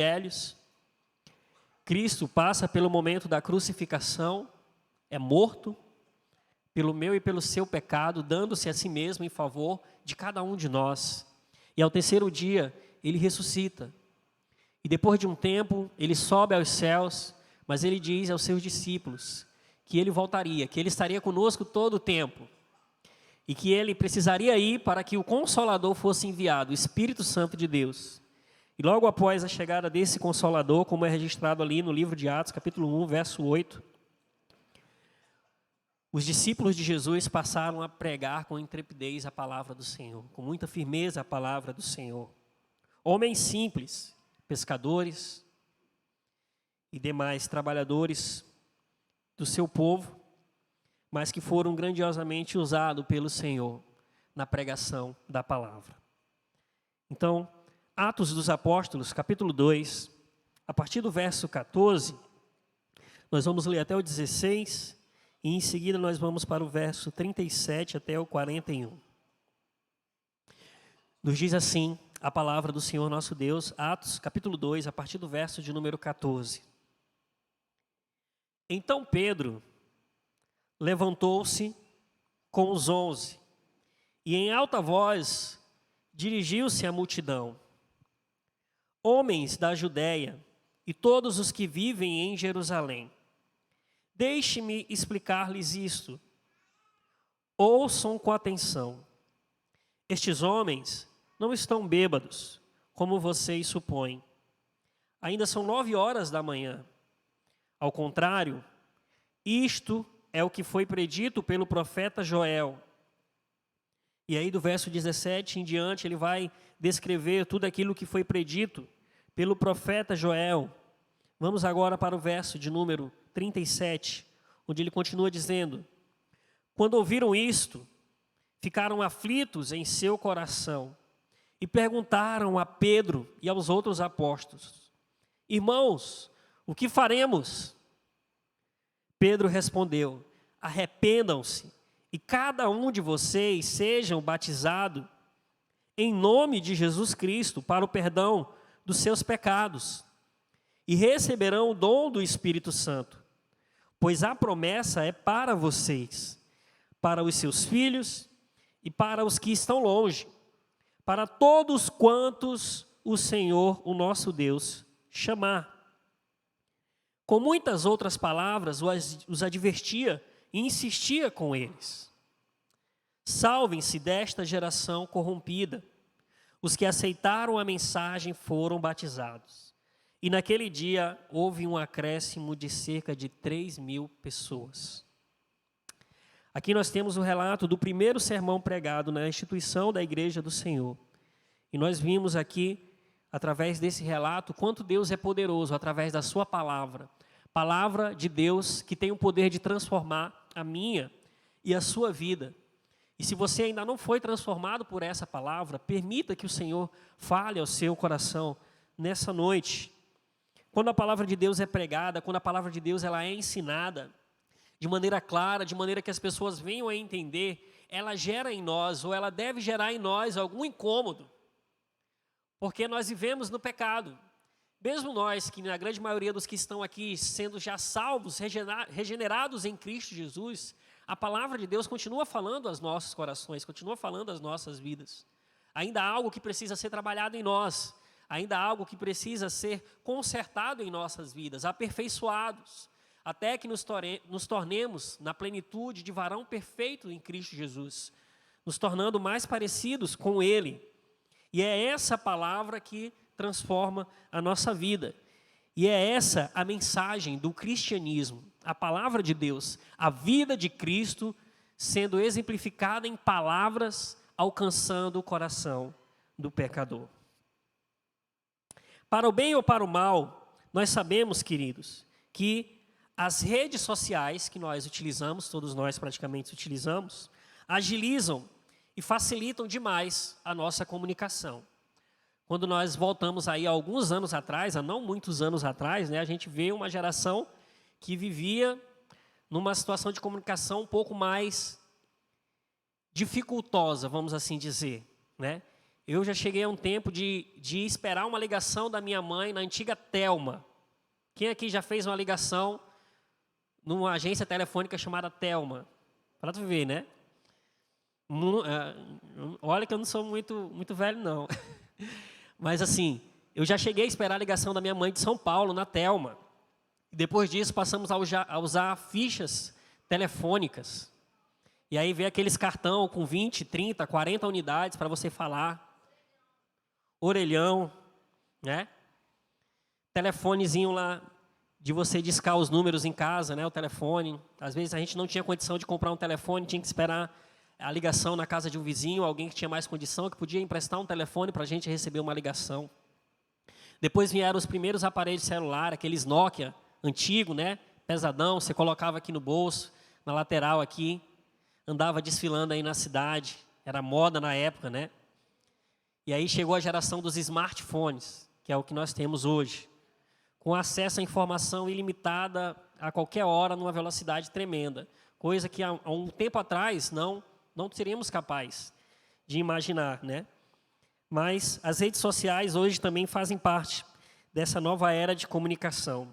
evangelhos, Cristo passa pelo momento da crucificação, é morto pelo meu e pelo seu pecado, dando-se a si mesmo em favor de cada um de nós. E ao terceiro dia, ele ressuscita. E depois de um tempo, ele sobe aos céus, mas ele diz aos seus discípulos que ele voltaria, que ele estaria conosco todo o tempo. E que ele precisaria ir para que o Consolador fosse enviado, o Espírito Santo de Deus. E logo após a chegada desse Consolador, como é registrado ali no livro de Atos, capítulo 1, verso 8, os discípulos de Jesus passaram a pregar com intrepidez a palavra do Senhor, com muita firmeza a palavra do Senhor. Homens simples, pescadores e demais trabalhadores do seu povo, mas que foram grandiosamente usados pelo Senhor na pregação da palavra. Então, Atos dos Apóstolos, capítulo 2, a partir do verso 14, nós vamos ler até o 16, e em seguida nós vamos para o verso 37 até o 41. Nos diz assim a palavra do Senhor nosso Deus, Atos, capítulo 2, a partir do verso de número 14. Então Pedro levantou-se com os 11 e em alta voz dirigiu-se à multidão. Homens da Judéia e todos os que vivem em Jerusalém, deixe-me explicar-lhes isto. Ouçam com atenção. Estes homens não estão bêbados, como vocês supõem. Ainda são 9 horas da manhã. Ao contrário, isto é o que foi predito pelo profeta Joel. E aí do verso 17 em diante ele vai descrever tudo aquilo que foi predito pelo profeta Joel. Vamos agora para o verso de número 37, onde ele continua dizendo: quando ouviram isto, ficaram aflitos em seu coração e perguntaram a Pedro e aos outros apóstolos: irmãos, o que faremos? Pedro respondeu: arrependam-se e cada um de vocês sejam batizado em nome de Jesus Cristo para o perdão dos seus pecados e receberão o dom do Espírito Santo, pois a promessa é para vocês, para os seus filhos e para os que estão longe, para todos quantos o Senhor, o nosso Deus, chamar. Com muitas outras palavras, os advertia e insistia com eles: salvem-se desta geração corrompida. Os que aceitaram a mensagem foram batizados. E naquele dia houve um acréscimo de cerca de 3.000 pessoas. Aqui nós temos o relato do primeiro sermão pregado na instituição da Igreja do Senhor. E nós vimos aqui, através desse relato, quanto Deus é poderoso através da sua palavra. Palavra de Deus que tem o poder de transformar a minha e a sua vida. E se você ainda não foi transformado por essa palavra, permita que o Senhor fale ao seu coração nessa noite. Quando a palavra de Deus é pregada, quando a palavra de Deus ela é ensinada de maneira clara, de maneira que as pessoas venham a entender, ela gera em nós, ou ela deve gerar em nós algum incômodo. Porque nós vivemos no pecado. Mesmo nós, que na grande maioria dos que estão aqui, sendo já salvos, regenerados em Cristo Jesus, a palavra de Deus continua falando aos nossos corações, continua falando às nossas vidas. Ainda há algo que precisa ser trabalhado em nós, ainda há algo que precisa ser consertado em nossas vidas, aperfeiçoados, até que nos tornemos na plenitude de varão perfeito em Cristo Jesus, nos tornando mais parecidos com Ele. E é essa palavra que transforma a nossa vida. E é essa a mensagem do cristianismo, a palavra de Deus, a vida de Cristo sendo exemplificada em palavras, alcançando o coração do pecador. Para o bem ou para o mal, nós sabemos, queridos, que as redes sociais que nós utilizamos, todos nós praticamente utilizamos, agilizam e facilitam demais a nossa comunicação. Quando nós voltamos aí a alguns anos atrás, há não muitos anos atrás, a gente vê uma geração que vivia numa situação de comunicação um pouco mais dificultosa, vamos assim dizer, Eu já cheguei a um tempo de esperar uma ligação da minha mãe na antiga Telma. Quem aqui já fez uma ligação numa agência telefônica chamada Telma? Para tu ver, né? Olha que eu não sou muito velho, não. Mas assim, eu já cheguei a esperar a ligação da minha mãe de São Paulo, na Telma. Depois disso, passamos a usar fichas telefônicas. E aí veio aqueles cartão com 20, 30, 40 unidades para você falar. Orelhão, né? Telefonezinho lá de você discar os números em casa, né? O telefone. Às vezes a gente não tinha condição de comprar um telefone, tinha que esperar a ligação na casa de um vizinho, alguém que tinha mais condição, que podia emprestar um telefone para a gente receber uma ligação. Depois vieram os primeiros aparelhos celular, aqueles Nokia antigo, né? Pesadão, você colocava aqui no bolso, na lateral aqui, andava desfilando aí na cidade, era moda na época, né? E aí chegou a geração dos smartphones, que é o que nós temos hoje, com acesso à informação ilimitada a qualquer hora, numa velocidade tremenda, coisa que há um tempo atrás não seríamos capazes de imaginar, né? Mas as redes sociais hoje também fazem parte dessa nova era de comunicação.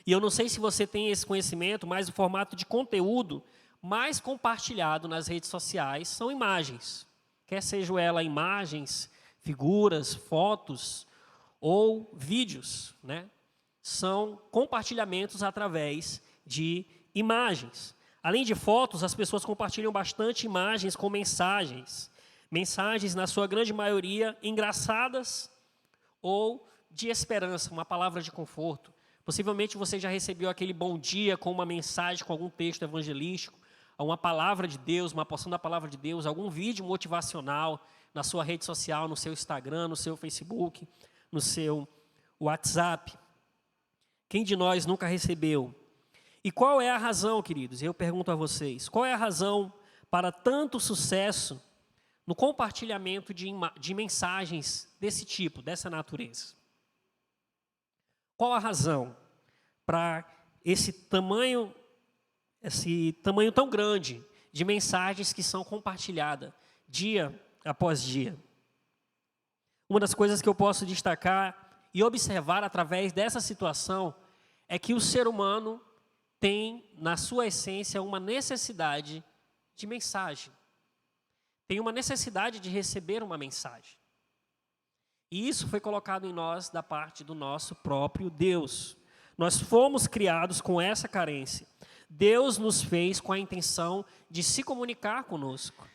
E eu não sei se você tem esse conhecimento, mas o formato de conteúdo mais compartilhado nas redes sociais são imagens. Quer sejam elas imagens, figuras, fotos ou vídeos, né? São compartilhamentos através de imagens. Além de fotos, as pessoas compartilham bastante imagens com mensagens. Mensagens, na sua grande maioria, engraçadas ou de esperança, uma palavra de conforto. Possivelmente você já recebeu aquele bom dia com uma mensagem, com algum texto evangelístico, uma palavra de Deus, uma porção da palavra de Deus, algum vídeo motivacional na sua rede social, no seu Instagram, no seu Facebook, no seu WhatsApp. Quem de nós nunca recebeu? E qual é a razão, queridos? Eu pergunto a vocês, qual é a razão para tanto sucesso no compartilhamento de mensagens desse tipo, dessa natureza? Qual a razão para esse tamanho tão grande de mensagens que são compartilhadas dia após dia? Uma das coisas que eu posso destacar e observar através dessa situação é que o ser humano tem, na sua essência, uma necessidade de mensagem. Tem uma necessidade de receber uma mensagem. E isso foi colocado em nós da parte do nosso próprio Deus. Nós fomos criados com essa carência. Deus nos fez com a intenção de se comunicar conosco.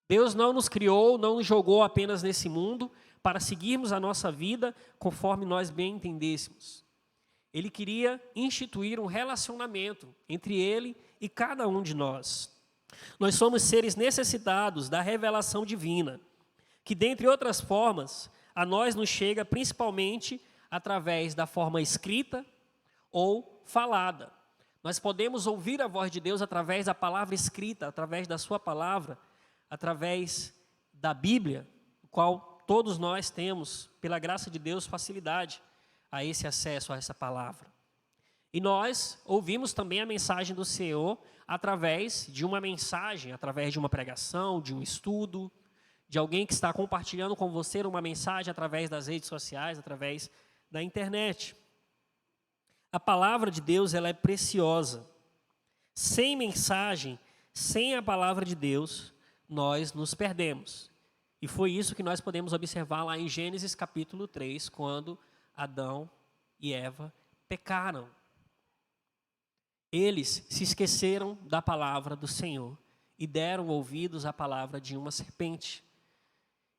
Deus não nos criou, não nos jogou apenas nesse mundo para seguirmos a nossa vida conforme nós bem entendêssemos. Ele queria instituir um relacionamento entre Ele e cada um de nós. Nós somos seres necessitados da revelação divina, que, dentre outras formas, a nós nos chega principalmente através da forma escrita ou falada. Nós podemos ouvir a voz de Deus através da palavra escrita, através da sua palavra, através da Bíblia, o qual todos nós temos, pela graça de Deus, facilidade a esse acesso a essa palavra. E nós ouvimos também a mensagem do Senhor através de uma mensagem, através de uma pregação, de um estudo, de alguém que está compartilhando com você uma mensagem através das redes sociais, através da internet. A palavra de Deus, ela é preciosa. Sem mensagem, sem a palavra de Deus, nós nos perdemos. E foi isso que nós podemos observar lá em Gênesis capítulo 3, quando Adão e Eva pecaram. Eles se esqueceram da palavra do Senhor e deram ouvidos à palavra de uma serpente.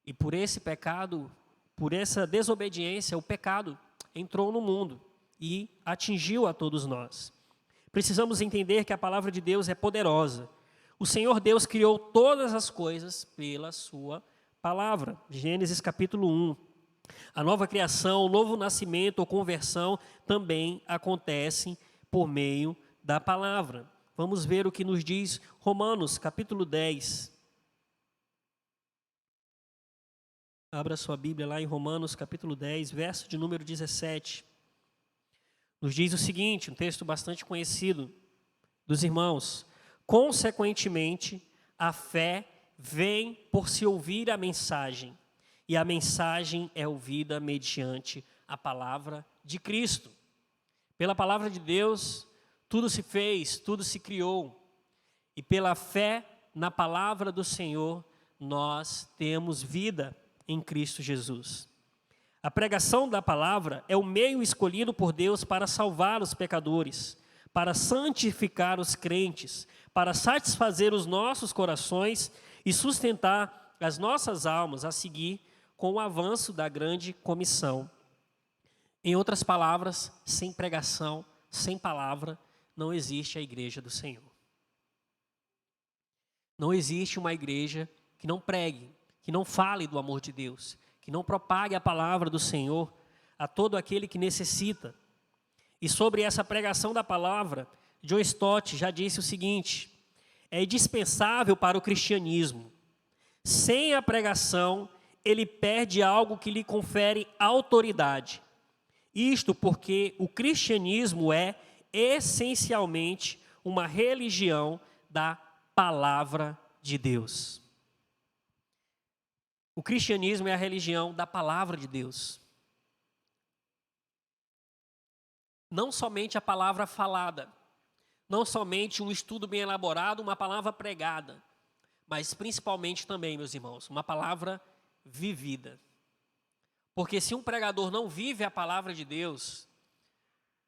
E por esse pecado, por essa desobediência, o pecado entrou no mundo e atingiu a todos nós. Precisamos entender que a palavra de Deus é poderosa. O Senhor Deus criou todas as coisas pela sua palavra. Gênesis capítulo 1. A nova criação, o novo nascimento ou conversão também acontecem por meio da palavra. Vamos ver o que nos diz Romanos capítulo 10. Abra sua Bíblia lá em Romanos capítulo 10, verso de número 17. Nos diz o seguinte, um texto bastante conhecido dos irmãos: consequentemente, a fé vem por se ouvir a mensagem, e a mensagem é ouvida mediante a palavra de Cristo. Pela palavra de Deus, tudo se fez, tudo se criou, e pela fé na palavra do Senhor, nós temos vida em Cristo Jesus. A pregação da palavra é o meio escolhido por Deus para salvar os pecadores, para santificar os crentes, para satisfazer os nossos corações e sustentar as nossas almas a seguir com o avanço da grande comissão. Em outras palavras, sem pregação, sem palavra, não existe a igreja do Senhor. Não existe uma igreja que não pregue, que não fale do amor de Deus, que não propague a palavra do Senhor a todo aquele que necessita. E sobre essa pregação da palavra, John Stott já disse o seguinte: é indispensável para o cristianismo. Sem a pregação, ele perde algo que lhe confere autoridade. Isto porque o cristianismo é essencialmente uma religião da palavra de Deus. O cristianismo é a religião da palavra de Deus. Não somente a palavra falada, não somente um estudo bem elaborado, uma palavra pregada, mas principalmente também, meus irmãos, uma palavra vivida. Porque se um pregador não vive a palavra de Deus,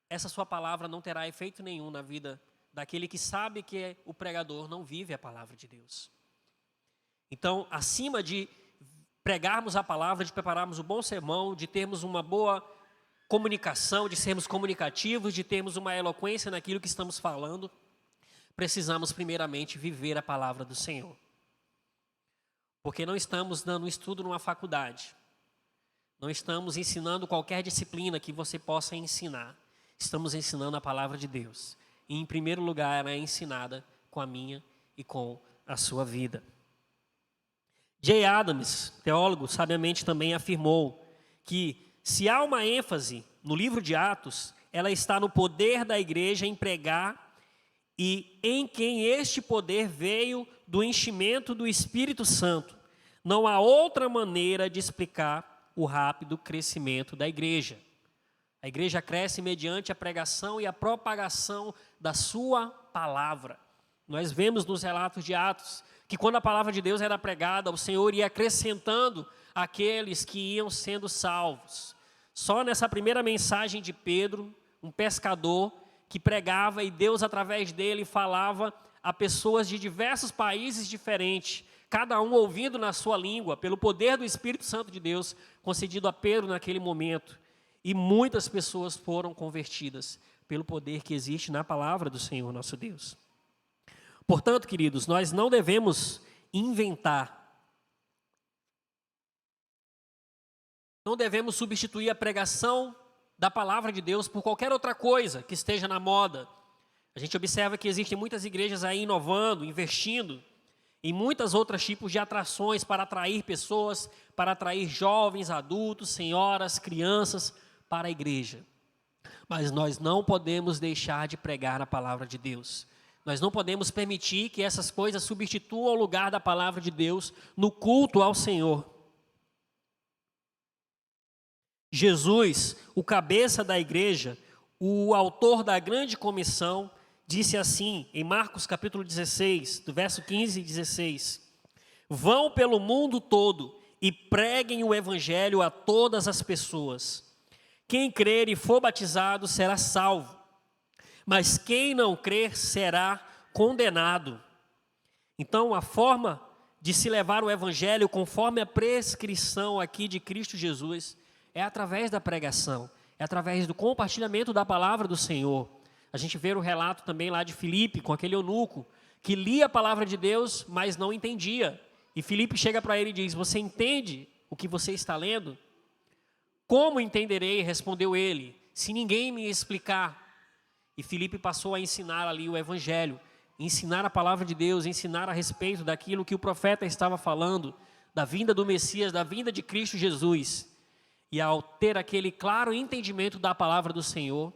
essa sua palavra não terá efeito nenhum na vida daquele que sabe que o pregador não vive a palavra de Deus. Então, acima de pregarmos a palavra, de prepararmos um bom sermão, de termos uma boa comunicação, de sermos comunicativos, de termos uma eloquência naquilo que estamos falando, precisamos primeiramente viver a palavra do Senhor. Porque não estamos dando um estudo numa faculdade, não estamos ensinando qualquer disciplina que você possa ensinar, estamos ensinando a palavra de Deus. E em primeiro lugar ela é ensinada com a minha e com a sua vida. J. Adams, teólogo, sabiamente também afirmou que se há uma ênfase no livro de Atos, ela está no poder da igreja em pregar e em quem este poder veio do enchimento do Espírito Santo. Não há outra maneira de explicar o rápido crescimento da igreja. A igreja cresce mediante a pregação e a propagação da sua palavra. Nós vemos nos relatos de Atos que quando a palavra de Deus era pregada, o Senhor ia acrescentando aqueles que iam sendo salvos. Só nessa primeira mensagem de Pedro, um pescador que pregava e Deus através dele falava a pessoas de diversos países diferentes, cada um ouvindo na sua língua, pelo poder do Espírito Santo de Deus, concedido a Pedro naquele momento. E muitas pessoas foram convertidas pelo poder que existe na palavra do Senhor nosso Deus. Portanto, queridos, nós não devemos inventar. Não devemos substituir a pregação da palavra de Deus por qualquer outra coisa que esteja na moda. A gente observa que existem muitas igrejas aí inovando, investindo em muitas outros tipos de atrações para atrair pessoas, para atrair jovens, adultos, senhoras, crianças para a igreja. Mas nós não podemos deixar de pregar a palavra de Deus. Nós não podemos permitir que essas coisas substituam o lugar da palavra de Deus no culto ao Senhor. Jesus, o cabeça da igreja, o autor da grande comissão, disse assim, em Marcos capítulo 16, do verso 15 e 16: Vão pelo mundo todo e preguem o evangelho a todas as pessoas. Quem crer e for batizado será salvo, mas quem não crer será condenado. Então, a forma de se levar o evangelho conforme a prescrição aqui de Cristo Jesus é através da pregação, é através do compartilhamento da palavra do Senhor. A gente vê o relato também lá de Filipe, com aquele eunuco, que lia a palavra de Deus, mas não entendia. E Filipe chega para ele e diz: você entende o que você está lendo? Como entenderei, respondeu ele, se ninguém me explicar. E Filipe passou a ensinar ali o evangelho, ensinar a palavra de Deus, ensinar a respeito daquilo que o profeta estava falando, da vinda do Messias, da vinda de Cristo Jesus. E ao ter aquele claro entendimento da palavra do Senhor,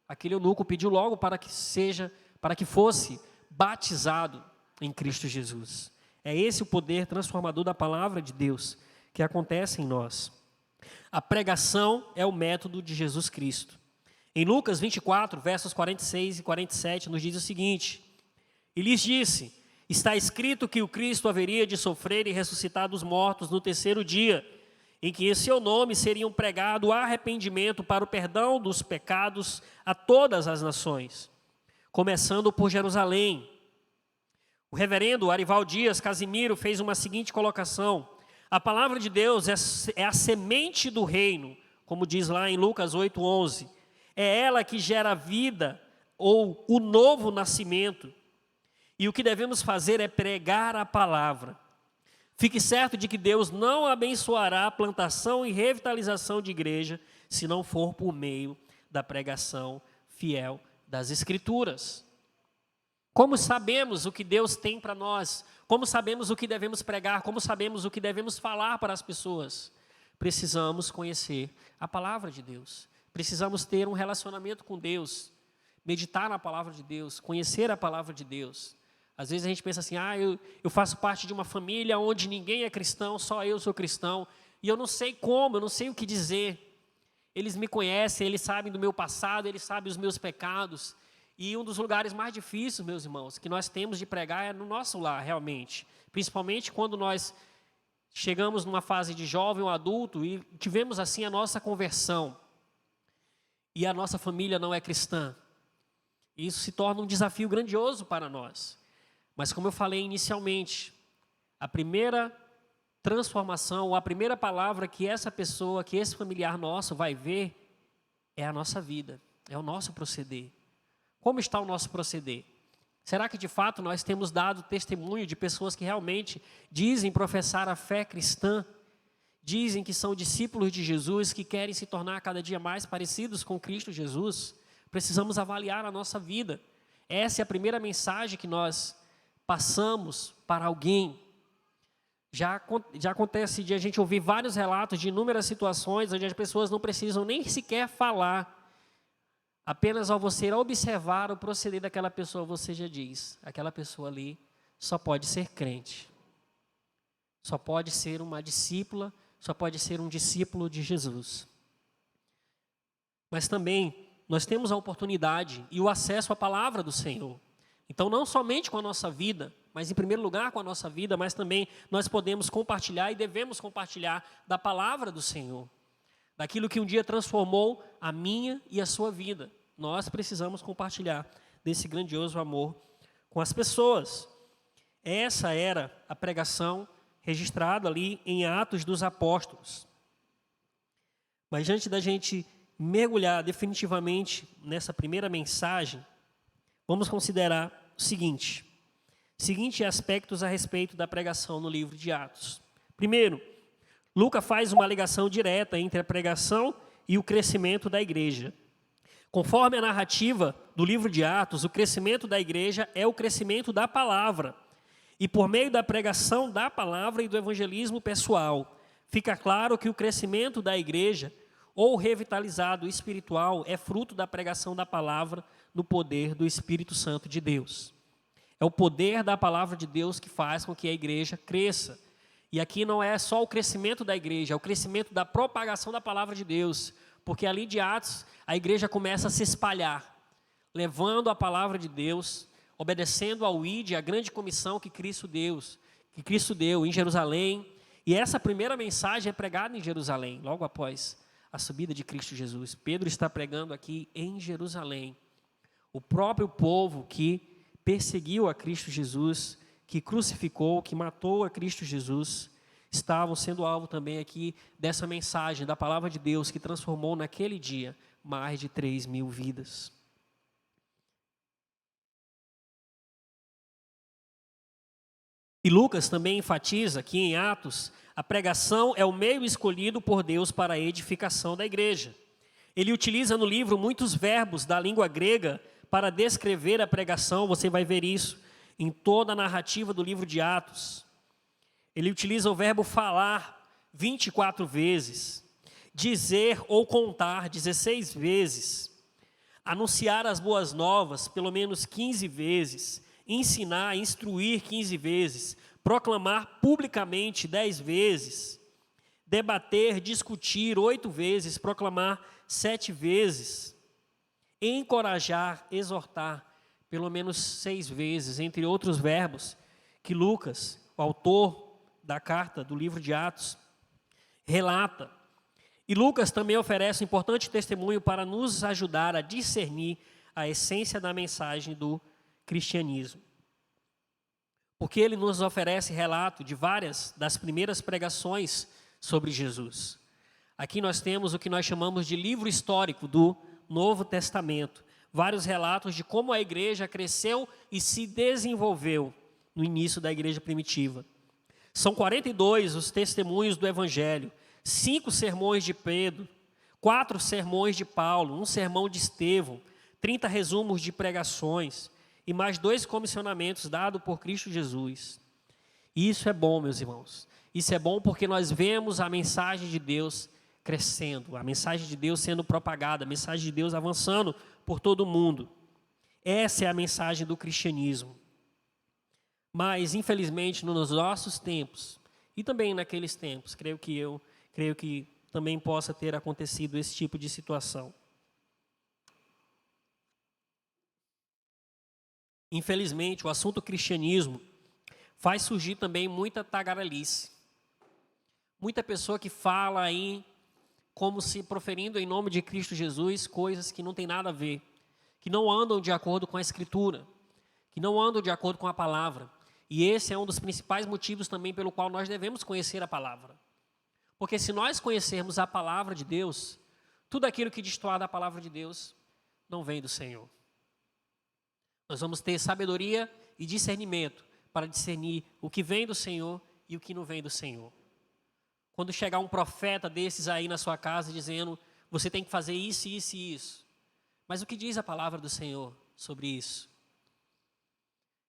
aquele eunuco pediu logo para que fosse batizado em Cristo Jesus. É esse o poder transformador da palavra de Deus que acontece em nós. A pregação é o método de Jesus Cristo. Em Lucas 24, versos 46 e 47, nos diz o seguinte: E lhes disse: Está escrito que o Cristo haveria de sofrer e ressuscitar dos mortos no terceiro dia, em que em seu nome seriam pregado arrependimento para o perdão dos pecados a todas as nações, começando por Jerusalém. O reverendo Arival Dias Casimiro fez uma seguinte colocação: a palavra de Deus é a semente do reino, como diz lá em Lucas 8:11. É ela que gera a vida ou o novo nascimento. E o que devemos fazer é pregar a palavra. Fique certo de que Deus não abençoará a plantação e revitalização de igreja se não for por meio da pregação fiel das Escrituras. Como sabemos o que Deus tem para nós? Como sabemos o que devemos pregar? Como sabemos o que devemos falar para as pessoas? Precisamos conhecer a palavra de Deus. Precisamos ter um relacionamento com Deus, meditar na palavra de Deus, conhecer a palavra de Deus. Às vezes a gente pensa assim, eu faço parte de uma família onde ninguém é cristão, só eu sou cristão, e eu não sei como, eu não sei o que dizer. Eles me conhecem, eles sabem do meu passado, eles sabem os meus pecados. E um dos lugares mais difíceis, meus irmãos, que nós temos de pregar é no nosso lar, realmente. Principalmente quando nós chegamos numa fase de jovem ou adulto e tivemos assim a nossa conversão. E a nossa família não é cristã. Isso se torna um desafio grandioso para nós. Mas como eu falei inicialmente, a primeira transformação, a primeira palavra que essa pessoa, que esse familiar nosso vai ver, é a nossa vida, é o nosso proceder. Como está o nosso proceder? Será que de fato nós temos dado testemunho de pessoas que realmente dizem professar a fé cristã, dizem que são discípulos de Jesus, que querem se tornar cada dia mais parecidos com Cristo Jesus? Precisamos avaliar a nossa vida. Essa é a primeira mensagem que nós passamos para alguém. Já acontece de a gente ouvir vários relatos de inúmeras situações onde as pessoas não precisam nem sequer falar. Apenas ao você observar o proceder daquela pessoa, você já diz, aquela pessoa ali só pode ser crente. Só pode ser uma discípula, só pode ser um discípulo de Jesus. Mas também nós temos a oportunidade e o acesso à palavra do Senhor. Então, não somente com a nossa vida, mas em primeiro lugar com a nossa vida, mas também nós podemos compartilhar e devemos compartilhar da palavra do Senhor. Daquilo que um dia transformou a minha e a sua vida. Nós precisamos compartilhar desse grandioso amor com as pessoas. Essa era a pregação registrada ali em Atos dos Apóstolos. Mas antes da gente mergulhar definitivamente nessa primeira mensagem, vamos considerar o seguinte aspectos a respeito da pregação no livro de Atos. Primeiro, Lucas faz uma ligação direta entre a pregação e o crescimento da igreja. Conforme a narrativa do livro de Atos, o crescimento da igreja é o crescimento da palavra. E por meio da pregação da palavra e do evangelismo pessoal, fica claro que o crescimento da igreja, ou revitalizado espiritual, é fruto da pregação da palavra no poder do Espírito Santo de Deus. É o poder da palavra de Deus que faz com que a igreja cresça. E aqui não é só o crescimento da igreja, é o crescimento da propagação da palavra de Deus. Porque ali de Atos, a igreja começa a se espalhar, levando a palavra de Deus, obedecendo ao ID, a grande comissão que Cristo deu em Jerusalém. E essa primeira mensagem é pregada em Jerusalém, logo após a subida de Cristo Jesus. Pedro está pregando aqui em Jerusalém. O próprio povo que perseguiu a Cristo Jesus, que crucificou, que matou a Cristo Jesus, estavam sendo alvo também aqui dessa mensagem, da palavra de Deus, que transformou naquele dia mais de 3.000 vidas. E Lucas também enfatiza aqui em Atos, a pregação é o meio escolhido por Deus para a edificação da igreja. Ele utiliza no livro muitos verbos da língua grega para descrever a pregação, você vai ver isso em toda a narrativa do livro de Atos. Ele utiliza o verbo falar 24 vezes, dizer ou contar 16 vezes, anunciar as boas novas pelo menos 15 vezes, ensinar, instruir 15 vezes, proclamar publicamente 10 vezes, debater, discutir 8 vezes, proclamar 7 vezes, encorajar, exortar pelo menos 6 vezes, entre outros verbos que Lucas, o autor da carta do livro de Atos, relata. E Lucas também oferece um importante testemunho para nos ajudar a discernir a essência da mensagem do cristianismo. Porque ele nos oferece relato de várias das primeiras pregações sobre Jesus. Aqui nós temos o que nós chamamos de livro histórico do Novo Testamento. Vários relatos de como a igreja cresceu e se desenvolveu no início da igreja primitiva. São 42 os testemunhos do Evangelho, 5 sermões de Pedro, 4 sermões de Paulo, 1 sermão de Estevão, 30 resumos de pregações e mais 2 comissionamentos dados por Cristo Jesus. E isso é bom, meus irmãos. Isso é bom porque nós vemos a mensagem de Deus crescendo, a mensagem de Deus sendo propagada, a mensagem de Deus avançando por todo o mundo. Essa é a mensagem do cristianismo. Mas, infelizmente, nos nossos tempos, e também naqueles tempos, creio que também possa ter acontecido esse tipo de situação. Infelizmente, o assunto cristianismo faz surgir também muita tagarelice. Muita pessoa que fala aí como se proferindo em nome de Cristo Jesus coisas que não tem nada a ver, que não andam de acordo com a Escritura, que não andam de acordo com a palavra. E esse é um dos principais motivos também pelo qual nós devemos conhecer a palavra. Porque se nós conhecermos a palavra de Deus, tudo aquilo que destoar da palavra de Deus não vem do Senhor. Nós vamos ter sabedoria e discernimento para discernir o que vem do Senhor e o que não vem do Senhor. Quando chegar um profeta desses aí na sua casa dizendo, você tem que fazer isso, isso e isso. Mas o que diz a palavra do Senhor sobre isso?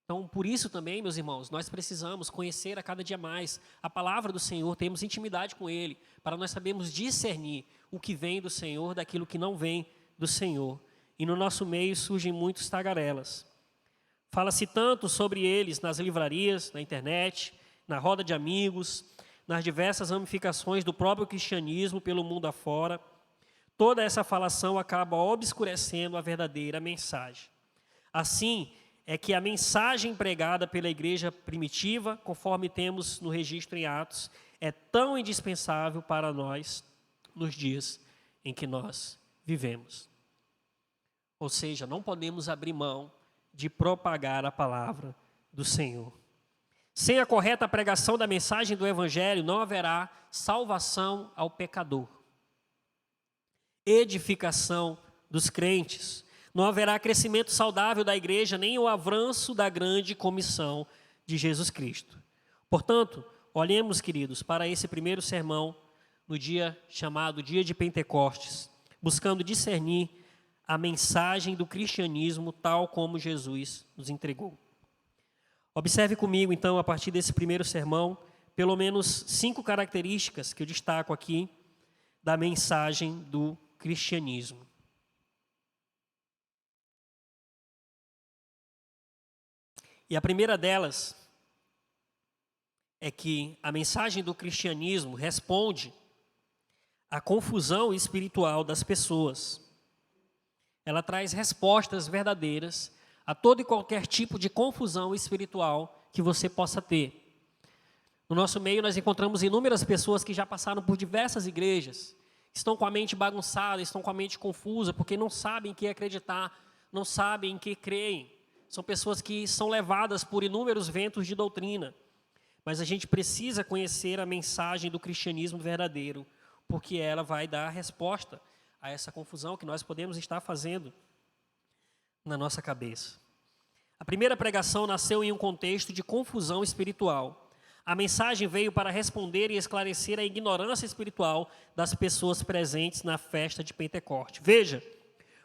Então, por isso também, meus irmãos, nós precisamos conhecer a cada dia mais a palavra do Senhor, termos intimidade com Ele, para nós sabermos discernir o que vem do Senhor daquilo que não vem do Senhor. E no nosso meio surgem muitos tagarelas. Fala-se tanto sobre eles nas livrarias, na internet, na roda de amigos, nas diversas ramificações do próprio cristianismo pelo mundo afora. Toda essa falação acaba obscurecendo a verdadeira mensagem. Assim, é que a mensagem pregada pela igreja primitiva, conforme temos no registro em Atos, é tão indispensável para nós nos dias em que nós vivemos. Ou seja, não podemos abrir mão de propagar a palavra do Senhor. Sem a correta pregação da mensagem do Evangelho, não haverá salvação ao pecador, edificação dos crentes, não haverá crescimento saudável da igreja, nem o avanço da grande comissão de Jesus Cristo. Portanto, olhemos, queridos, para esse primeiro sermão no dia chamado Dia de Pentecostes, buscando discernir a mensagem do cristianismo tal como Jesus nos entregou. Observe comigo, então, a partir desse primeiro sermão, pelo menos 5 características que eu destaco aqui da mensagem do cristianismo. E a primeira delas é que a mensagem do cristianismo responde à confusão espiritual das pessoas. Ela traz respostas verdadeiras a todo e qualquer tipo de confusão espiritual que você possa ter. No nosso meio nós encontramos inúmeras pessoas que já passaram por diversas igrejas, estão com a mente bagunçada, estão com a mente confusa, porque não sabem em que acreditar, não sabem em que creem. São pessoas que são levadas por inúmeros ventos de doutrina. Mas a gente precisa conhecer a mensagem do cristianismo verdadeiro, porque ela vai dar a resposta a essa confusão que nós podemos estar fazendo na nossa cabeça. A primeira pregação nasceu em um contexto de confusão espiritual. A mensagem veio para responder e esclarecer a ignorância espiritual das pessoas presentes na festa de Pentecoste. Veja,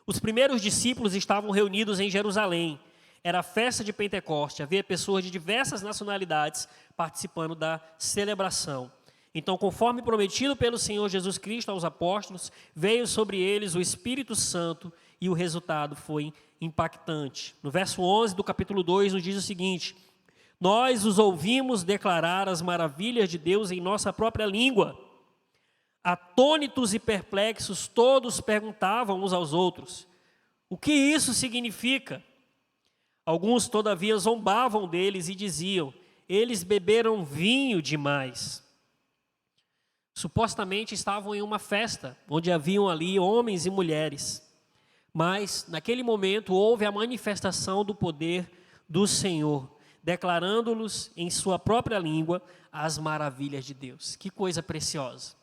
os primeiros discípulos estavam reunidos em Jerusalém. Era a festa de Pentecoste, havia pessoas de diversas nacionalidades participando da celebração. Então, conforme prometido pelo Senhor Jesus Cristo aos apóstolos, veio sobre eles o Espírito Santo e o resultado foi impactante. No verso 11 do capítulo 2 nos diz o seguinte: Nós os ouvimos declarar as maravilhas de Deus em nossa própria língua. Atônitos e perplexos, todos perguntavam uns aos outros: o que isso significa? Alguns, todavia, zombavam deles e diziam: eles beberam vinho demais. Supostamente estavam em uma festa, onde haviam ali homens e mulheres. Mas, naquele momento, houve a manifestação do poder do Senhor, declarando-lhes em sua própria língua as maravilhas de Deus. Que coisa preciosa!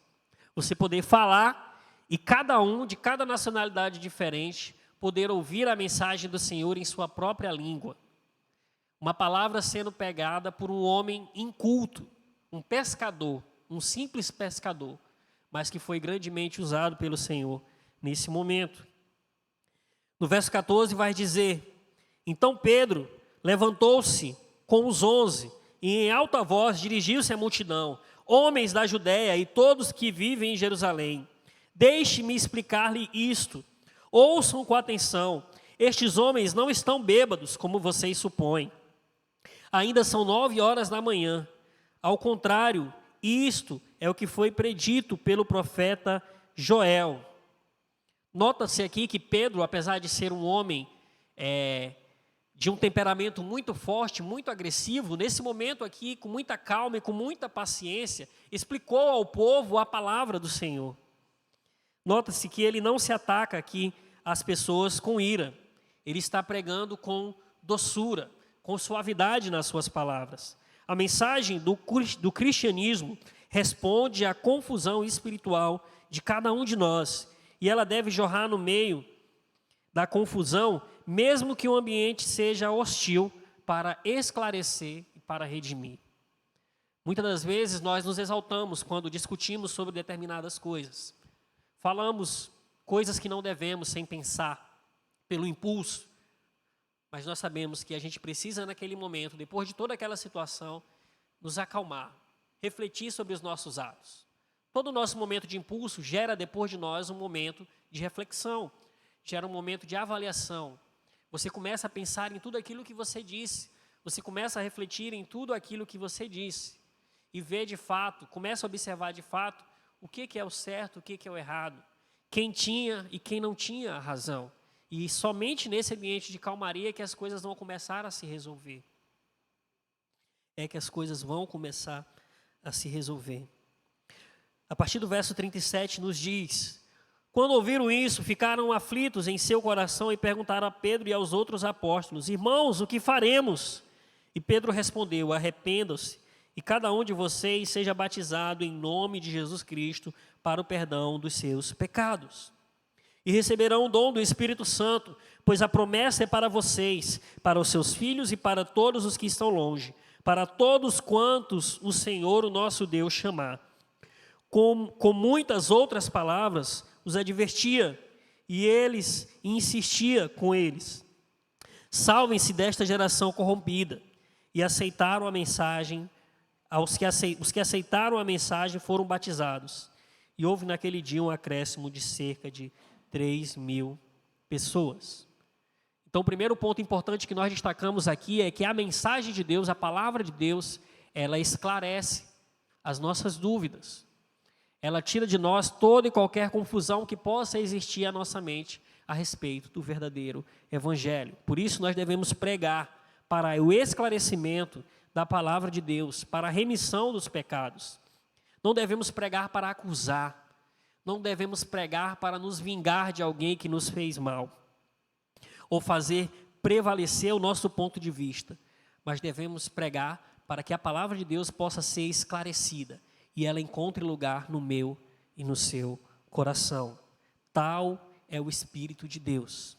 Você poder falar e cada um, de cada nacionalidade diferente, poder ouvir a mensagem do Senhor em sua própria língua. Uma palavra sendo pegada por um homem inculto, um pescador, um simples pescador, mas que foi grandemente usado pelo Senhor nesse momento. No verso 14 vai dizer: então Pedro levantou-se com os 11 e em alta voz dirigiu-se à multidão: homens da Judéia e todos que vivem em Jerusalém, deixe-me explicar-lhe isto. Ouçam com atenção, estes homens não estão bêbados, como vocês supõem. Ainda são 9 horas da manhã. Ao contrário, isto é o que foi predito pelo profeta Joel. Nota-se aqui que Pedro, apesar de ser um homem de um temperamento muito forte, muito agressivo, nesse momento aqui, com muita calma e com muita paciência, explicou ao povo a palavra do Senhor. Nota-se que ele não se ataca aqui às pessoas com ira. Ele está pregando com doçura, com suavidade nas suas palavras. A mensagem do cristianismo responde à confusão espiritual de cada um de nós, e ela deve jorrar no meio da confusão, mesmo que o ambiente seja hostil, para esclarecer e para redimir. Muitas das vezes nós nos exaltamos quando discutimos sobre determinadas coisas. Falamos coisas que não devemos sem pensar, pelo impulso. Mas nós sabemos que a gente precisa, naquele momento, depois de toda aquela situação, nos acalmar, refletir sobre os nossos atos. Todo o nosso momento de impulso gera depois de nós um momento de reflexão, gera um momento de avaliação. Você começa a pensar em tudo aquilo que você disse, você começa a refletir em tudo aquilo que você disse, e ver de fato, começa a observar de fato o que é o certo, o que é o errado, quem tinha e quem não tinha a razão. E somente nesse ambiente de calmaria que as coisas vão começar a se resolver. É que as coisas vão começar a se resolver. A partir do verso 37 nos diz: quando ouviram isso, ficaram aflitos em seu coração e perguntaram a Pedro e aos outros apóstolos: irmãos, o que faremos? E Pedro respondeu: arrependam-se e cada um de vocês seja batizado em nome de Jesus Cristo para o perdão dos seus pecados. E receberão o dom do Espírito Santo, pois a promessa é para vocês, para os seus filhos e para todos os que estão longe, para todos quantos o Senhor, o nosso Deus, chamar. Com muitas outras palavras, os advertia, e eles insistia com eles: salvem-se desta geração corrompida. E aceitaram a mensagem. Os que aceitaram a mensagem foram batizados. E houve naquele dia um acréscimo de cerca de 3.000 pessoas. Então, o primeiro ponto importante que nós destacamos aqui é que a mensagem de Deus, a palavra de Deus, ela esclarece as nossas dúvidas. Ela tira de nós toda e qualquer confusão que possa existir à nossa mente a respeito do verdadeiro evangelho. Por isso, nós devemos pregar para o esclarecimento da palavra de Deus, para a remissão dos pecados. Não devemos pregar para acusar. Não devemos pregar para nos vingar de alguém que nos fez mal, ou fazer prevalecer o nosso ponto de vista, mas devemos pregar para que a palavra de Deus possa ser esclarecida e ela encontre lugar no meu e no seu coração. Tal é o Espírito de Deus.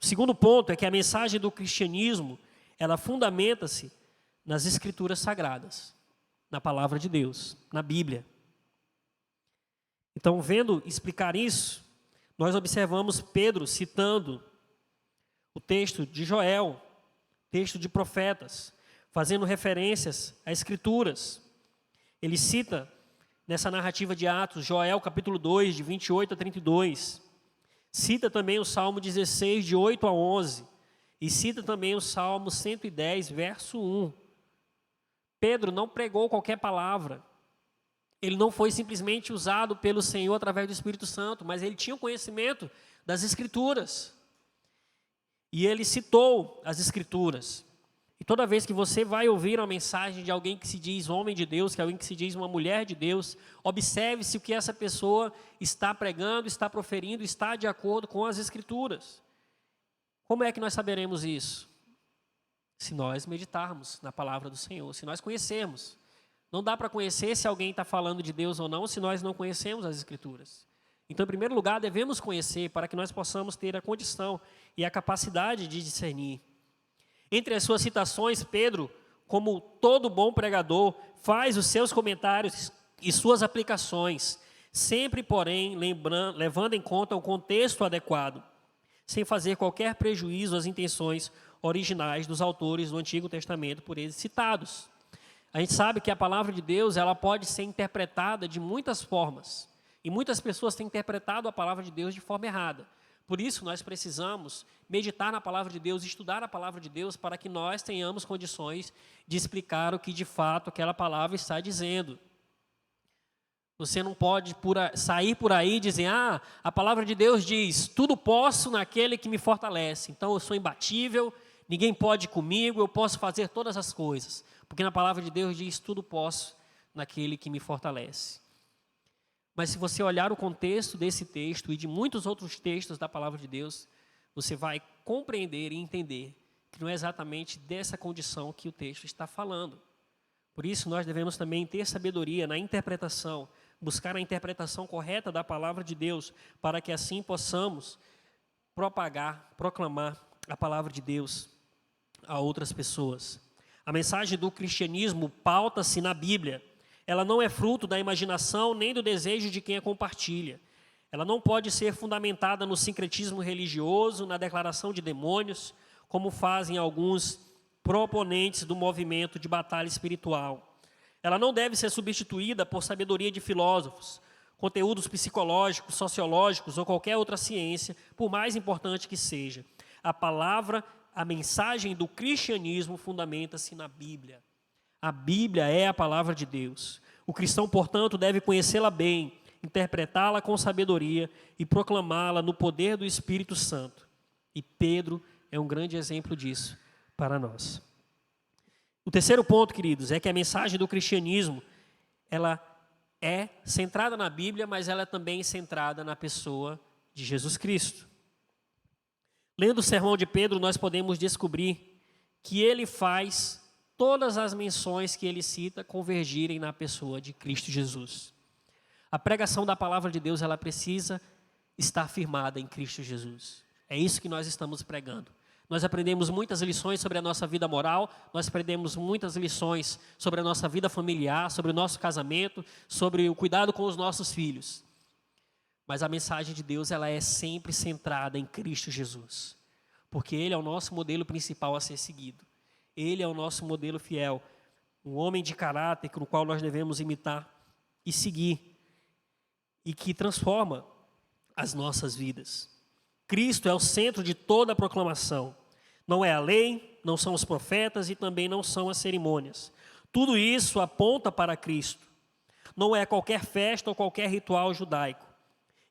O segundo ponto é que a mensagem do cristianismo, ela fundamenta-se nas Escrituras Sagradas, na palavra de Deus, na Bíblia. Então, vendo explicar isso, nós observamos Pedro citando o texto de Joel, texto de profetas, fazendo referências a Escrituras. Ele cita, nessa narrativa de Atos, Joel capítulo 2, de 28 a 32. Cita também o Salmo 16, de 8 a 11. E cita também o Salmo 110, verso 1. Pedro não pregou qualquer palavra. Ele não foi simplesmente usado pelo Senhor através do Espírito Santo, mas ele tinha o conhecimento das Escrituras. E ele citou as Escrituras. E toda vez que você vai ouvir uma mensagem de alguém que se diz homem de Deus, que é alguém que se diz uma mulher de Deus, observe se o que essa pessoa está pregando, está proferindo, está de acordo com as Escrituras. Como é que nós saberemos isso? Se nós meditarmos na palavra do Senhor, se nós conhecermos. Não dá para conhecer se alguém está falando de Deus ou não, se nós não conhecemos as Escrituras. Então, em primeiro lugar, devemos conhecer para que nós possamos ter a condição e a capacidade de discernir. Entre as suas citações, Pedro, como todo bom pregador, faz os seus comentários e suas aplicações, sempre, porém, levando em conta o contexto adequado, sem fazer qualquer prejuízo às intenções originais dos autores do Antigo Testamento por eles citados. A gente sabe que a palavra de Deus ela pode ser interpretada de muitas formas, e muitas pessoas têm interpretado a palavra de Deus de forma errada. Por isso, nós precisamos meditar na palavra de Deus, estudar a palavra de Deus, para que nós tenhamos condições de explicar o que de fato aquela palavra está dizendo. Você não pode sair por aí e dizer, a palavra de Deus diz, tudo posso naquele que me fortalece. Então, eu sou imbatível, ninguém pode ir comigo, eu posso fazer todas as coisas. Porque na palavra de Deus diz, tudo posso naquele que me fortalece. Mas se você olhar o contexto desse texto e de muitos outros textos da palavra de Deus, você vai compreender e entender que não é exatamente dessa condição que o texto está falando. Por isso, nós devemos também ter sabedoria na interpretação, buscar a interpretação correta da palavra de Deus, para que assim possamos proclamar a palavra de Deus a outras pessoas. A mensagem do cristianismo pauta-se na Bíblia. Ela não é fruto da imaginação nem do desejo de quem a compartilha. Ela não pode ser fundamentada no sincretismo religioso, na declaração de demônios, como fazem alguns proponentes do movimento de batalha espiritual. Ela não deve ser substituída por sabedoria de filósofos, conteúdos psicológicos, sociológicos ou qualquer outra ciência, por mais importante que seja. A mensagem do cristianismo fundamenta-se na Bíblia. A Bíblia é a palavra de Deus. O cristão, portanto, deve conhecê-la bem, interpretá-la com sabedoria e proclamá-la no poder do Espírito Santo. E Pedro é um grande exemplo disso para nós. O terceiro ponto, queridos, é que a mensagem do cristianismo, ela é centrada na Bíblia, mas ela é também centrada na pessoa de Jesus Cristo. Lendo o sermão de Pedro, nós podemos descobrir que ele faz todas as menções que ele cita convergirem na pessoa de Cristo Jesus. A pregação da palavra de Deus, ela precisa estar firmada em Cristo Jesus. É isso que nós estamos pregando. Nós aprendemos muitas lições sobre a nossa vida moral, nós aprendemos muitas lições sobre a nossa vida familiar, sobre o nosso casamento, sobre o cuidado com os nossos filhos. Mas a mensagem de Deus, ela é sempre centrada em Cristo Jesus. Porque Ele é o nosso modelo principal a ser seguido. Ele é o nosso modelo fiel, um homem de caráter no qual nós devemos imitar e seguir, e que transforma as nossas vidas. Cristo é o centro de toda a proclamação. Não é a lei, não são os profetas e também não são as cerimônias. Tudo isso aponta para Cristo. Não é qualquer festa ou qualquer ritual judaico.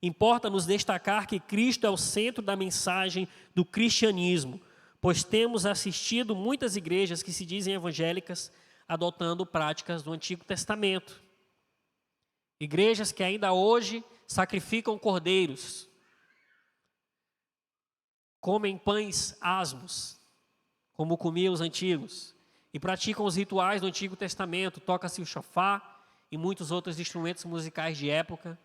Importa nos destacar que Cristo é o centro da mensagem do cristianismo, pois temos assistido muitas igrejas que se dizem evangélicas adotando práticas do Antigo Testamento. Igrejas que ainda hoje sacrificam cordeiros, comem pães asmos, como comiam os antigos, e praticam os rituais do Antigo Testamento, toca-se o chofar e muitos outros instrumentos musicais de época,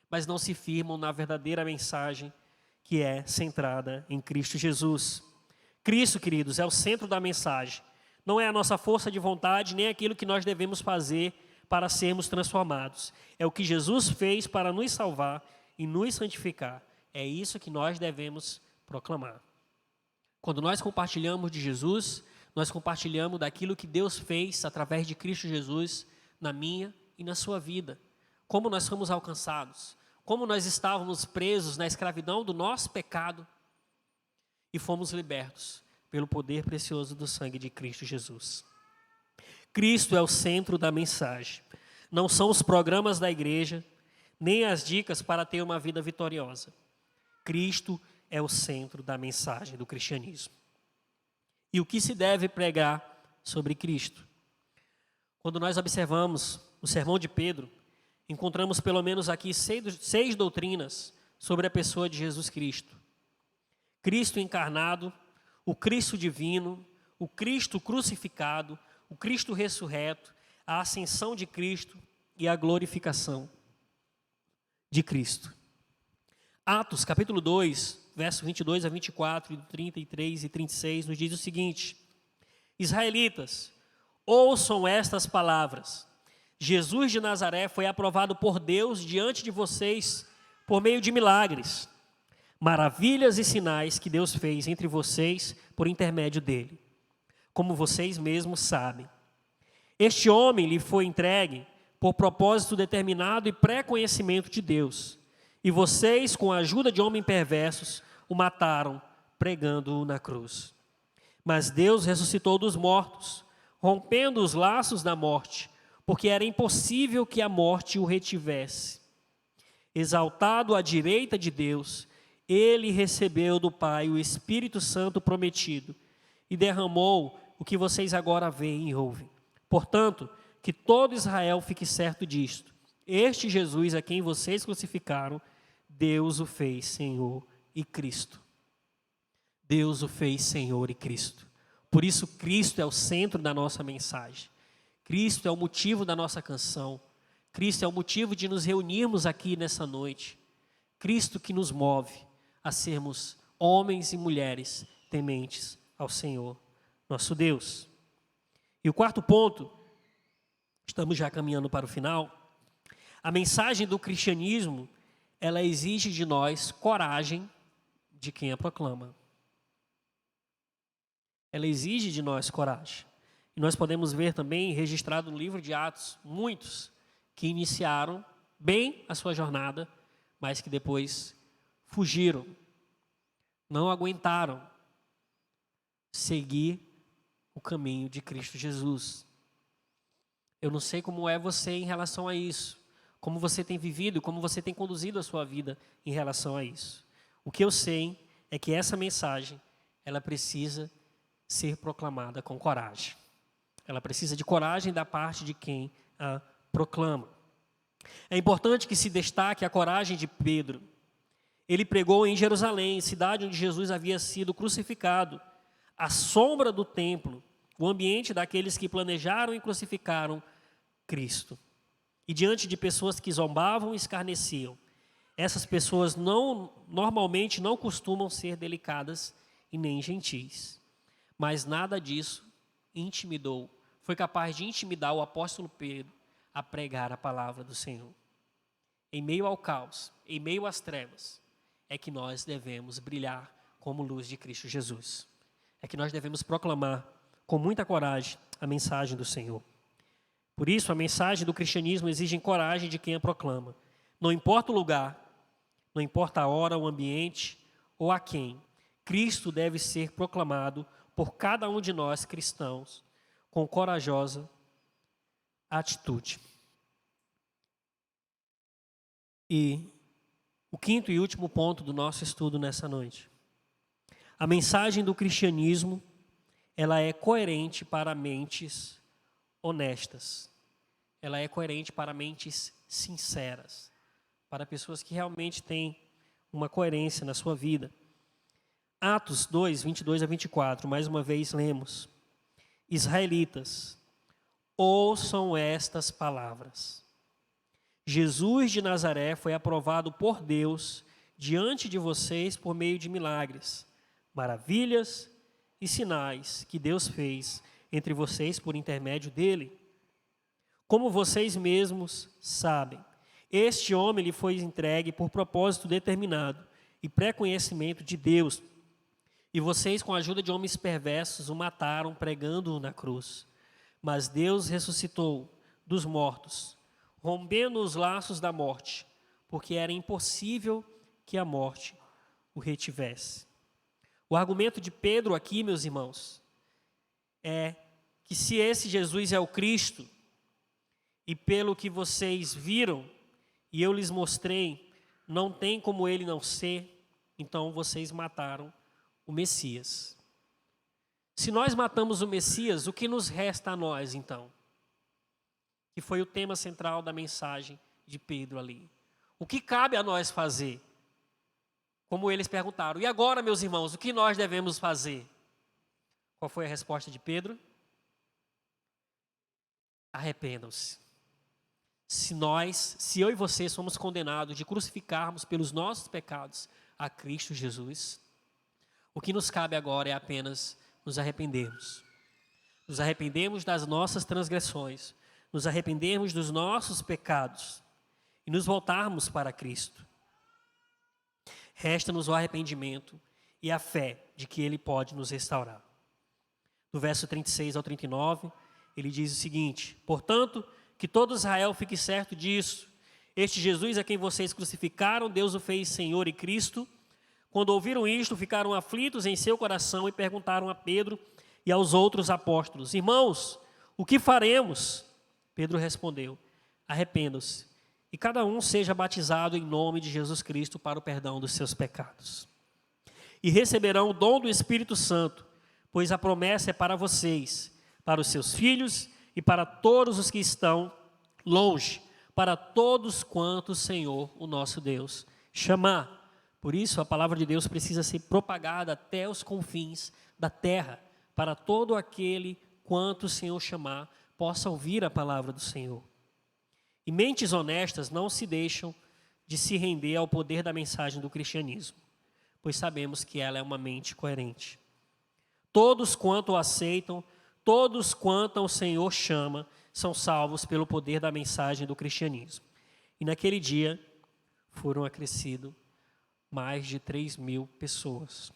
mas não se firmam na verdadeira mensagem que é centrada em Cristo Jesus. Cristo, queridos, é o centro da mensagem. Não é a nossa força de vontade, nem aquilo que nós devemos fazer para sermos transformados. É o que Jesus fez para nos salvar e nos santificar. É isso que nós devemos proclamar. Quando nós compartilhamos de Jesus, nós compartilhamos daquilo que Deus fez através de Cristo Jesus na minha e na sua vida. Como nós fomos alcançados, como nós estávamos presos na escravidão do nosso pecado e fomos libertos. pelo poder precioso do sangue de Cristo Jesus. Cristo é o centro da mensagem. Não são os programas da igreja, nem as dicas para ter uma vida vitoriosa. Cristo é o centro da mensagem do cristianismo. E o que se deve pregar sobre Cristo? Quando nós observamos o sermão de Pedro, encontramos pelo menos aqui 6 doutrinas sobre a pessoa de Jesus Cristo. Cristo encarnado, o Cristo divino, o Cristo crucificado, o Cristo ressurreto, a ascensão de Cristo e a glorificação de Cristo. Atos, capítulo 2, verso 22 a 24, 33 e 36, nos diz o seguinte: Israelitas, ouçam estas palavras. Jesus de Nazaré foi aprovado por Deus diante de vocês por meio de milagres, maravilhas e sinais que Deus fez entre vocês por intermédio dele, como vocês mesmos sabem. Este homem lhe foi entregue por propósito determinado e pré-conhecimento de Deus, e vocês, com a ajuda de homens perversos, o mataram, pregando-o na cruz. Mas Deus ressuscitou dos mortos, rompendo os laços da morte, porque era impossível que a morte o retivesse. Exaltado à direita de Deus, ele recebeu do Pai o Espírito Santo prometido e derramou o que vocês agora veem e ouvem. Portanto, que todo Israel fique certo disto: este Jesus a quem vocês crucificaram, Deus o fez Senhor e Cristo. Deus o fez Senhor e Cristo. Por isso, Cristo é o centro da nossa mensagem. Cristo é o motivo da nossa canção. Cristo é o motivo de nos reunirmos aqui nessa noite. Cristo que nos move a sermos homens e mulheres tementes ao Senhor, nosso Deus. E o quarto ponto, estamos já caminhando para o final. A mensagem do cristianismo, ela exige de nós coragem de quem a proclama. Ela exige de nós coragem. E nós podemos ver também, registrado no livro de Atos, muitos que iniciaram bem a sua jornada, mas que depois fugiram, não aguentaram seguir o caminho de Cristo Jesus. Eu não sei como é você em relação a isso, como você tem vivido, como você tem conduzido a sua vida em relação a isso. O que eu sei é que essa mensagem, ela precisa ser proclamada com coragem. Ela precisa de coragem da parte de quem a proclama. É importante que se destaque a coragem de Pedro. Ele pregou em Jerusalém, cidade onde Jesus havia sido crucificado, à sombra do templo, o ambiente daqueles que planejaram e crucificaram Cristo. E diante de pessoas que zombavam e escarneciam. Essas pessoas normalmente não costumam ser delicadas e nem gentis. Mas nada disso intimidou, foi capaz de intimidar o apóstolo Pedro a pregar a palavra do Senhor. Em meio ao caos, em meio às trevas, é que nós devemos brilhar como luz de Cristo Jesus. É que nós devemos proclamar com muita coragem a mensagem do Senhor. Por isso, a mensagem do cristianismo exige coragem de quem a proclama. Não importa o lugar, não importa a hora, o ambiente ou a quem, Cristo deve ser proclamado por cada um de nós cristãos com corajosa atitude. E o quinto e último ponto do nosso estudo nessa noite. A mensagem do cristianismo, ela é coerente para mentes honestas. Ela é coerente para mentes sinceras, para pessoas que realmente têm uma coerência na sua vida. Atos 2, 22 a 24, mais uma vez lemos. Israelitas, ouçam estas palavras. Jesus de Nazaré foi aprovado por Deus diante de vocês por meio de milagres, maravilhas e sinais que Deus fez entre vocês por intermédio dele. Como vocês mesmos sabem, este homem lhe foi entregue por propósito determinado e pré-conhecimento de Deus. E vocês, com a ajuda de homens perversos, o mataram pregando-o na cruz. Mas Deus ressuscitou dos mortos, rompendo os laços da morte, porque era impossível que a morte o retivesse. O argumento de Pedro aqui, meus irmãos, é que se esse Jesus é o Cristo, e pelo que vocês viram, e eu lhes mostrei, não tem como ele não ser, então vocês mataram o Messias. Se nós matamos o Messias, o que nos resta a nós, então? Que foi o tema central da mensagem de Pedro ali. O que cabe a nós fazer? Como eles perguntaram, e agora, meus irmãos, o que nós devemos fazer? Qual foi a resposta de Pedro? Arrependam-se. Se eu e você somos condenados de crucificarmos pelos nossos pecados a Cristo Jesus, o que nos cabe agora é apenas nos arrependermos. Nos arrependermos das nossas transgressões, nos arrependermos dos nossos pecados e nos voltarmos para Cristo. Resta-nos o arrependimento e a fé de que Ele pode nos restaurar. Do verso 36 ao 39, ele diz o seguinte: portanto, que todo Israel fique certo disso. Este Jesus a quem vocês crucificaram, Deus o fez Senhor e Cristo. Quando ouviram isto, ficaram aflitos em seu coração e perguntaram a Pedro e aos outros apóstolos: irmãos, o que faremos? Pedro respondeu: arrependam-se e cada um seja batizado em nome de Jesus Cristo para o perdão dos seus pecados. E receberão o dom do Espírito Santo, pois a promessa é para vocês, para os seus filhos e para todos os que estão longe, para todos quantos o Senhor, o nosso Deus, chamar. Por isso, a palavra de Deus precisa ser propagada até os confins da terra, para todo aquele quanto o Senhor chamar, possa ouvir a palavra do Senhor. E mentes honestas não se deixam de se render ao poder da mensagem do cristianismo, pois sabemos que ela é uma mente coerente. Todos quanto o aceitam, todos quanto o Senhor chama, são salvos pelo poder da mensagem do cristianismo. E naquele dia foram acrescidos mais de 3.000 pessoas.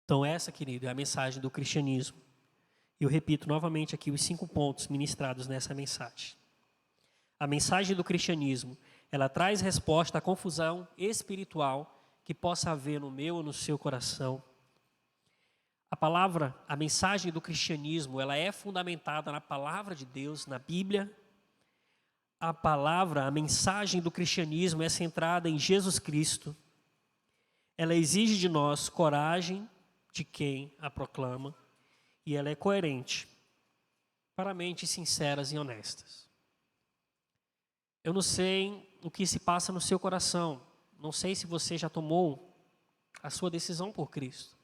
Então essa, querido, é a mensagem do cristianismo. E eu repito novamente aqui os 5 pontos ministrados nessa mensagem. A mensagem do cristianismo, ela traz resposta à confusão espiritual que possa haver no meu ou no seu coração. A mensagem do cristianismo, ela é fundamentada na palavra de Deus, na Bíblia. A mensagem do cristianismo é centrada em Jesus Cristo. Ela exige de nós coragem de quem a proclama. E ela é coerente para mentes sinceras e honestas. Eu não sei o que se passa no seu coração. Não sei se você já tomou a sua decisão por Cristo.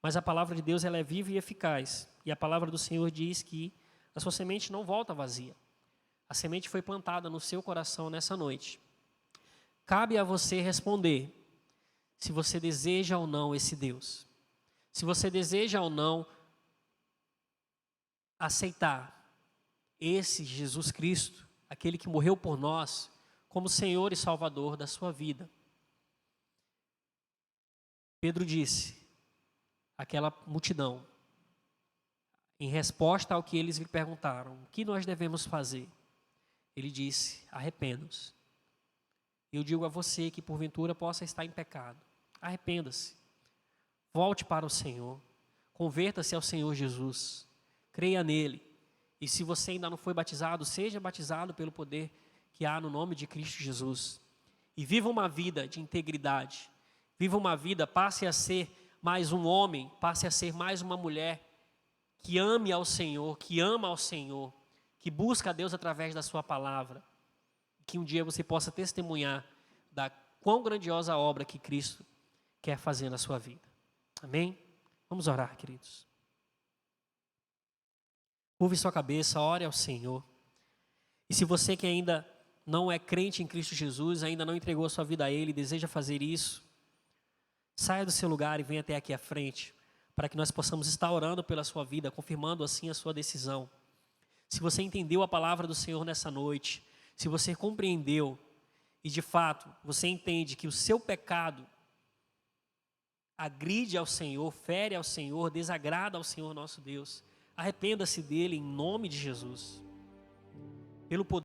Mas a palavra de Deus, ela é viva e eficaz. E a palavra do Senhor diz que a sua semente não volta vazia. A semente foi plantada no seu coração nessa noite. Cabe a você responder se você deseja ou não esse Deus. Se você deseja ou não aceitar esse Jesus Cristo, aquele que morreu por nós, como Senhor e Salvador da sua vida. Pedro disse àquela multidão, em resposta ao que eles lhe perguntaram: o que nós devemos fazer? Ele disse: arrependa-se. Eu digo a você que porventura possa estar em pecado: arrependa-se, volte para o Senhor, converta-se ao Senhor Jesus, creia nele. E se você ainda não foi batizado, seja batizado pelo poder que há no nome de Cristo Jesus. E viva uma vida de integridade. Viva uma vida, passe a ser mais um homem, passe a ser mais uma mulher que ame ao Senhor, que ama ao Senhor, que busca a Deus através da sua palavra. Que um dia você possa testemunhar da quão grandiosa obra que Cristo quer fazer na sua vida. Amém? Vamos orar, queridos. Curve sua cabeça, ore ao Senhor. E se você que ainda não é crente em Cristo Jesus, ainda não entregou a sua vida a Ele, deseja fazer isso, saia do seu lugar e venha até aqui à frente, para que nós possamos estar orando pela sua vida, confirmando assim a sua decisão. Se você entendeu a palavra do Senhor nessa noite, se você compreendeu e de fato você entende que o seu pecado agride ao Senhor, fere ao Senhor, desagrada ao Senhor nosso Deus, arrependa-se dele em nome de Jesus. Pelo poder